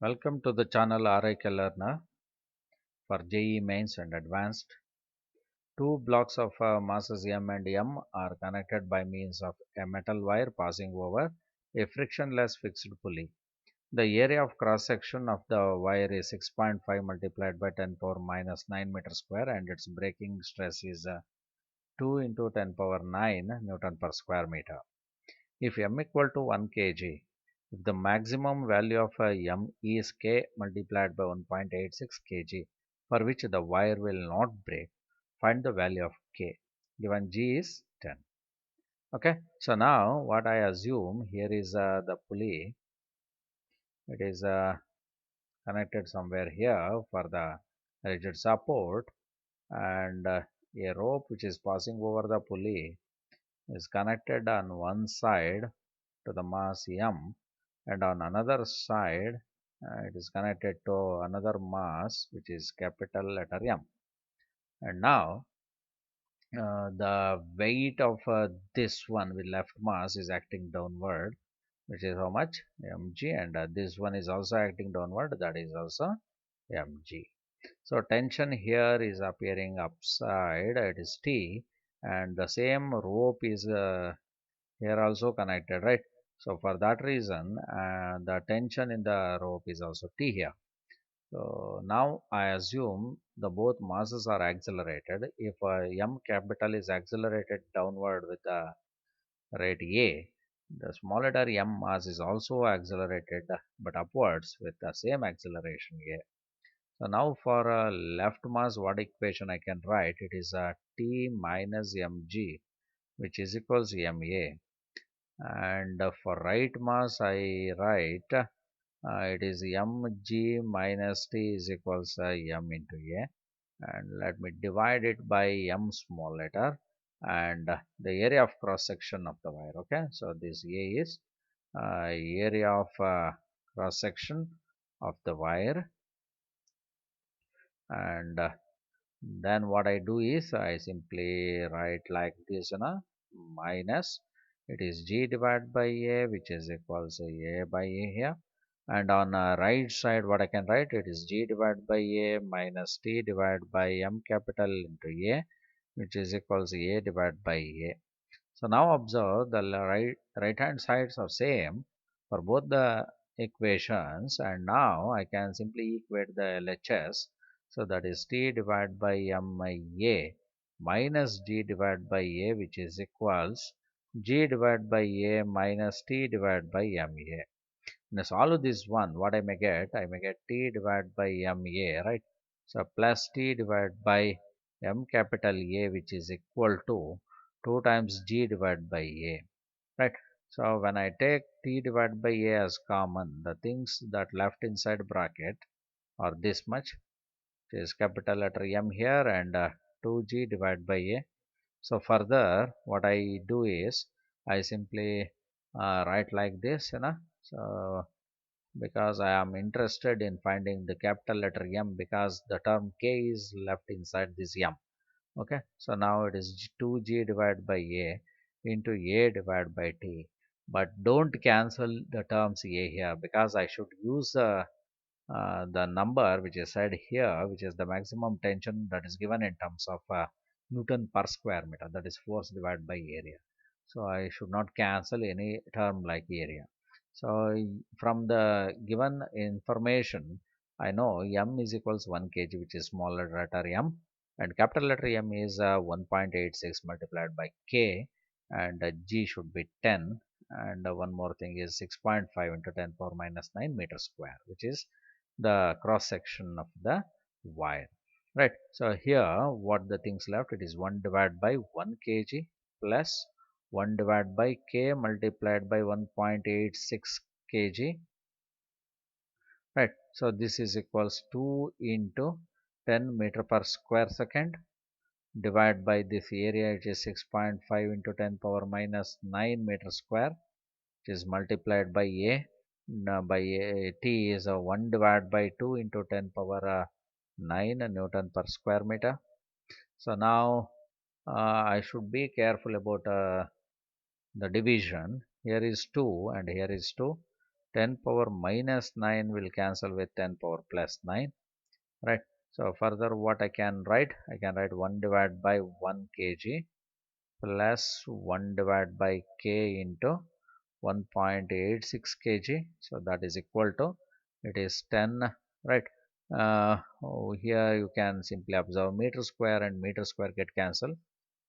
Welcome to the channel RIK Learner for JEE Mains and Advanced. Two blocks of masses M and M are connected by means of a metal wire passing over a frictionless fixed pulley. The area of cross section of the wire is 6.5 multiplied by 10 power minus 9 meter square, and its breaking stress is 2 into 10 power 9 Newton per square meter. If M equal to 1 kg, if the maximum value of M is K multiplied by 1.86 kg, for which the wire will not break, find the value of K. Given G is 10. Okay, so now what I assume here is the pulley. It is connected somewhere here for the rigid support, and a rope which is passing over the pulley is connected on one side to the mass M, and on another side it is connected to another mass which is capital letter M. And now the weight of this one with left mass is acting downward, which is how much? Mg, and this one is also acting downward, that is also Mg. So tension here is appearing upside, it is T, and the same rope is here also connected, right? So for that reason, the tension in the rope is also T here. So now I assume the both masses are accelerated. If M capital is accelerated downward with the rate A, the small letter M mass is also accelerated but upwards with the same acceleration A. So now for left mass, what equation I can write? It is T minus Mg, which is equals Ma. And for right mass, I write it is Mg minus T is equals M into A, and let me divide it by M small letter and the area of cross section of the wire. Okay, so this A is area of cross section of the wire, and then what I do is I simply write like this, minus it is G divided by A, which is equals A by A here, and on right side what I can write, it is G divided by A minus T divided by M capital into A, which is equals A divided by A. So now observe the right hand sides are same for both the equations, and now I can simply equate the LHS. So that is T divided by MA minus G divided by A, which is equals G divided by A minus T divided by MA. Now solve this one, what I may get? I may get T divided by MA, right? So plus T divided by M capital A, which is equal to 2 times G divided by A, right? So when I take T divided by A as common, the things that left inside bracket are this much, which is capital letter M here, and 2G divided by A. So further what I do is I simply write like this, so because I am interested in finding the capital letter M, because the term K is left inside this M. Okay, so now it is 2G divided by A into A divided by T, but don't cancel the terms A here, because I should use the number which is said here, which is the maximum tension that is given in terms of Newton per square meter, that is force divided by area. So I should not cancel any term like area. So from the given information, I know M is equals 1 kg, which is small letter M, and capital letter M is 1.86 multiplied by K, and G should be 10, and one more thing is 6.5 into 10 power minus 9 meter square, which is the cross section of the wire, right? So here what the things left, it is 1 divided by 1 kg plus 1 divided by K multiplied by 1.86 kg, right? So this is equals 2 into 10 meter per square second divided by this area, which is 6.5 into 10 power minus 9 meter square, which is multiplied by A. Now by A, T is 1 divided by 2 into 10 power 9 Newton per square meter. So now I should be careful about the division. Here is 2 and here is 2. 10 power minus 9 will cancel with 10 power plus 9, right? So further what I can write? I can write 1 divided by 1 kg plus 1 divided by k into 1.86 kg. So that is equal to, it is 10, right? Here you can simply observe meter square and meter square get cancelled.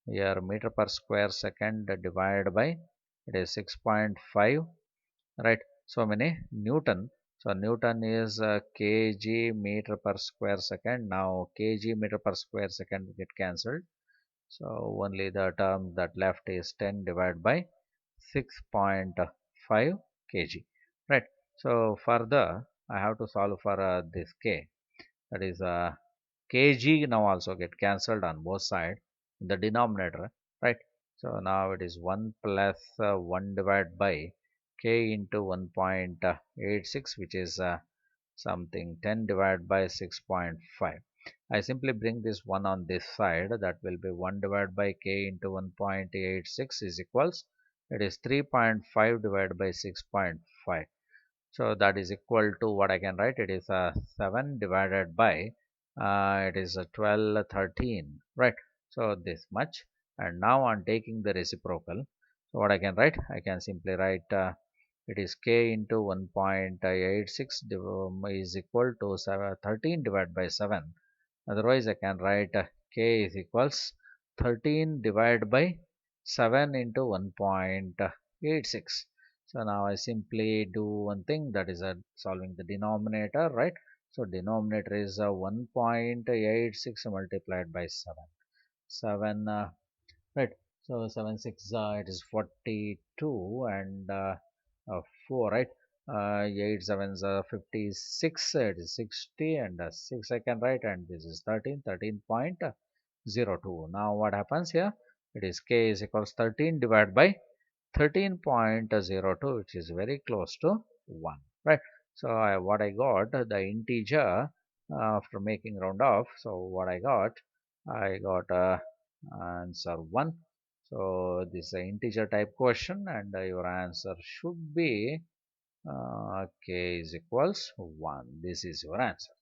Here meter per square second divided by, it is 6.5, right? So many Newton. So Newton is kg meter per square second. Now kg meter per square second get cancelled. So only the term that left is 10 divided by 6.5 kg, right? So further I have to solve for this k, that is kg now also get cancelled on both sides in the denominator, right? So now it is 1 plus 1 divided by k into 1.86, which is something 10 divided by 6.5. I simply bring this 1 on this side, that will be 1 divided by k into 1.86 is equals, it is 3.5 divided by 6.5. So that is equal to what I can write, it is 7 divided by it is 12 13, right? So this much. And now on taking the reciprocal, so what I can write, I can simply write it is k into 1.86 is equal to 13 divided by 7. Otherwise I can write k is equals 13 divided by 7 into 1.86. So now I simply do one thing, that is solving the denominator, right? So denominator is 1.86 multiplied by 7. 7, right? So 7 6 it is 42, and 4, right? 8 sevens 56, it is 60, and 6 I can write, and this is 13.02. Now what happens here? It is k is equals 13 divided by 13.02, which is very close to 1, right? So what I got, the integer, after making round off, so what I got answer 1. So this is an integer type question, and your answer should be k is equals 1. This is your answer.